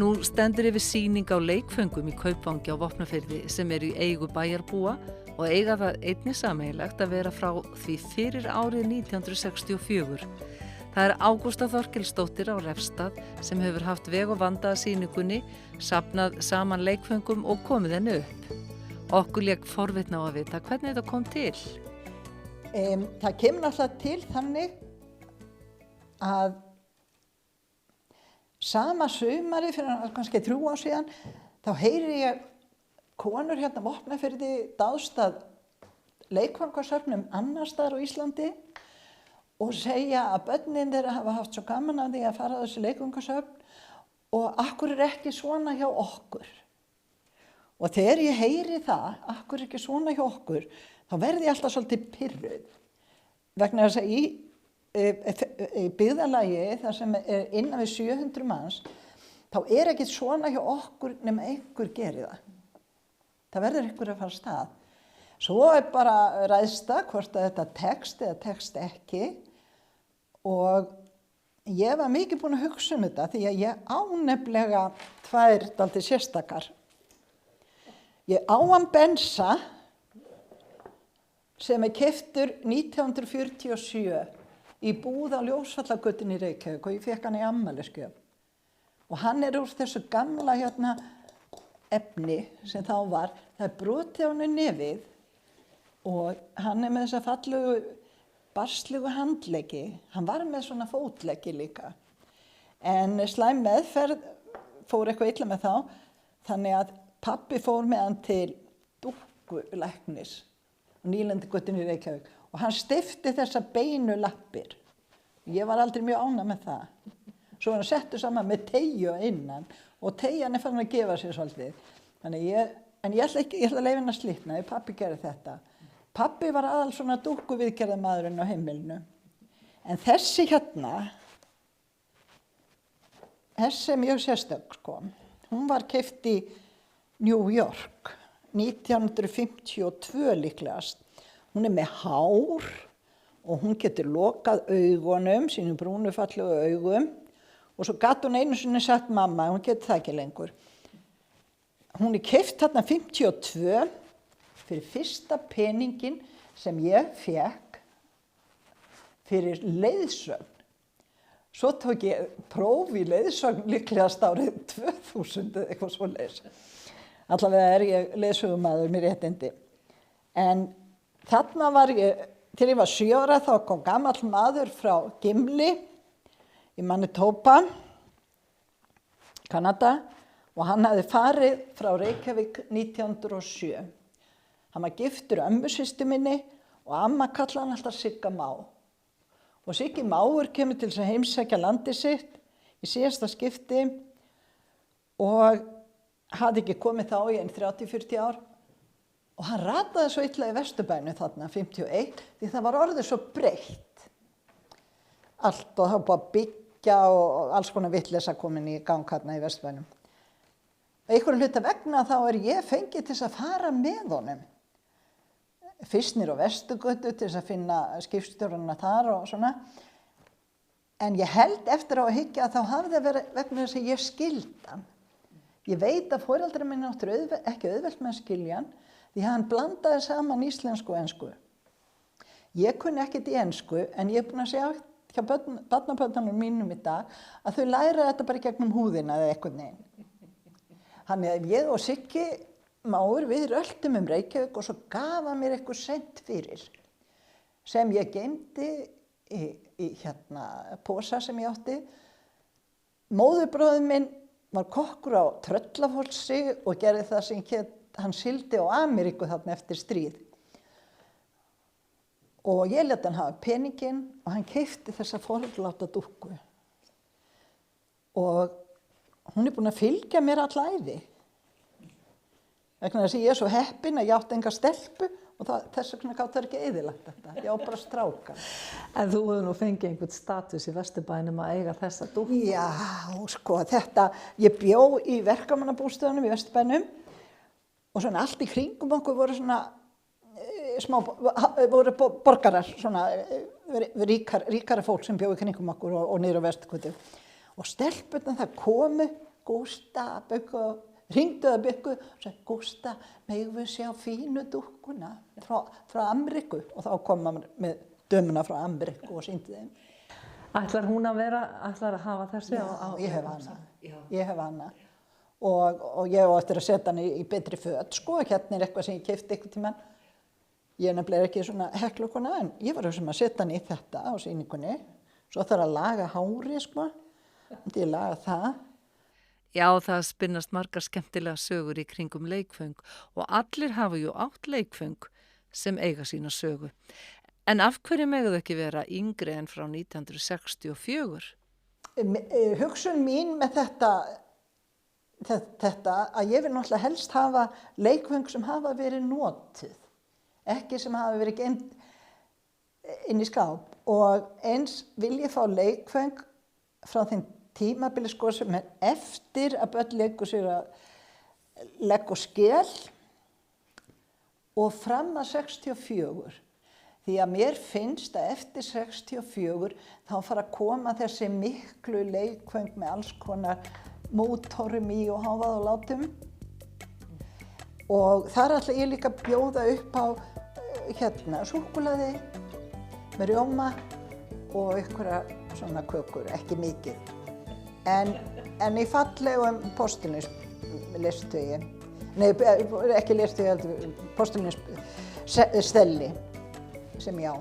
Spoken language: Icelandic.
Nú stendur yfir sýning á leikföngum í Kaupvangi á Vopnafirði sem eru í eigu bæjarbúa og eiga það einnig sameiginlegt að vera frá því fyrir árið 1964. Það Ágústa Þorkelsdóttir á Refstað sem hefur haft veg og vanda að sýningunni, safnað saman leikföngum og komið henni upp. Okkur lék forvitna á að vita hvernig þetta kom til. Það kemur alltaf til þannig að sama sumari fyrir kannski 3 ár síðan þá heyri ég konur hérna Vopnafirði dáðst að leikfangasöfnum annars staðar á Íslandi og segja að börnin þeirra hafa haft svo gaman af því að fara á þessi leikfangasöfn og akkur ekki svona hjá okkur. Og þegar ég heyri það, akkur ekki svona hjá okkur, þá verði ég alltaf svolítið pirruð. Vegna þess að í byggðarlagi þar sem innan við 700 manns, þá ekki svona hjá okkur nema einhver gerir það. Það verður einhver að fara af stað. Svo bara ræðsta hvort að þetta tekst eða tekst ekki og ég var mikið búin að hugsa þetta því að ég á nefnilega 2 dálítið sérstakar. Ég á hann Bensa sem keyptur 1947 í búð á Ljósvallagötunni í Reykjavík og ég fékk hann í afmælisgjöf. Og hann úr þessu gamla efni sem þá var, það brotið á hann nefið og hann með þessa fallegu, barslegu handleggi. Hann var með svona fótleggi líka. En slæm meðferð fór eitthvað illa með þá, þannig að pabbi fór með hann til dúkkulæknis á Nýlendugötunni í Reykjavík. Og hann steypti þessar beinu lappir. Ég var aldrei mjög ánægð með það. Svo hann settur saman með teygju innan og teygjan farin að gefa sér svolítið. Þannig ég ætla að leyfa hann að slitna ef pabbi gerði þetta. Pabbi var aðal svona dúkkuviðgerðarmaðurinn á heimilinu. En þessi þessi mjög sérstök hún var keypt í New York 1952 líklegast. Hún með hár og hún getur lokað augunum, sínum brúnu fallegu augum og svo gat hún einu sinni sagt mamma, hún getur það ekki lengur. Hún keypt þarna 52 fyrir fyrsta peningin sem ég fékk fyrir leiðsögn. Svo tók ég próf í leiðsögn líklegast árið 2000 eða eitthvað svoleiðis. Allavega ég leiðsögumaður með réttindi. En þarna var ég, til ég var 7 ára, þá kom gamall maður frá Gimli í Manitoba, Kanada, og hann hafði farið frá Reykjavík 1907. Hann var giftur ömmusystur minni og amma kallaði hann alltaf Sigga Má. Og Siggi Máur kemur til þess að heimsækja landið sitt í síðasta skipti og hafði ekki komið þá í 30-40 ár. Og hann rataði svo illa í Vesturbænum þarna, 51, því það var orðið svo breytt. Allt og það var búið að byggja og alls konar vitleysa komin í gang þarna í Vesturbænum. Einhverjum hluta vegna þá ég fengið til þess að fara með honum. Fyrst niður á Vesturgötu til þess að finna skipstjórana þar og svona. En ég held eftir á að hyggja að þá hafði það verið vegna þess að ég skildi hann. Ég veit að foreldrar minni áttu ekki auðvelt með að skilja hann, því hann blandaði saman íslensku og ensku. Ég kunni ekkert í ensku, en ég búin að segja hjá barnabörnunum mínum í dag að þau læra þetta bara gegnum húðina eða eitthvað neginn. Þannig að ég og Siggi Máur, við röltum Reykjavík og svo gaf hann mér eitthvað sent fyrir, sem ég geymdi í posa sem ég átti. Móðurbróðir minn var kokkur á Tröllafossi og gerði það sem hann sigldi á Ameríku þarna eftir stríð. Og ég lét hann hafa peninginn og hann keypti þessa forláta dúkku. Og hún búin að fylgja mér alla ævi. Vegna þess að ég svo heppin að ég átti enga stelpu og þess vegna gátt það ekki eyðilagt þetta. Ég á bara stráka. En þú hefur nú fengið einhvern status í Vesturbænum að eiga þessa dúkku? Já, ég bjó í verkamannabústöðunum í Vesturbænum og svona allt í kringum okkur voru svona voru borgarar, svona ríkara fólk sem bjó í kringum okkur og niður á Vesturgötu. Og stelpurnar það Gústa, hringdu að Byggu og sagði, Gústa, megum við sjá fínu dúkkuna frá Ameríku? Og þá kom maður með dömuna frá Ameríku og sýndi þeim. Ætlar hún að hafa þessi á? Ég hef hana. Ég hef hana. Og ég á eftir að setja hana í betri föt, sko. Hérna eitthvað sem ég keypti einhvern tímann. Ég nefnilega ekki svona heklukona, en ég var að setja hana í þetta á sýningunni. Svo þarf að laga hárið, sko. Ég laga það. Já, það spinnast margar skemmtilega sögur í kringum leikföng og allir hafa jú átt leikföng sem eiga sína sögu. En af hverju megðu ekki vera yngri en frá 1964? Hugsun mín með þetta að ég vil náttúrulega helst hafa leikföng sem hafa verið notuð, ekki sem hafa verið geymt inn í skáp. Og eins vil ég fá leikföng frá þeim tímabili, sko, sem eftir að börn leikur sér að legg og skel og fram að 64. Því að mér finnst að eftir 64 þá fara að koma þessi miklu leikföng með alls konar mótorum í og hávað og látum. Og þar ætla ég líka að bjóða upp á súkkulaði með rjóma og einhverja svona kökur, ekki mikið. En í fallegum postulínslistugi, nei, ekki listugi, postulínsstelli sem ég á.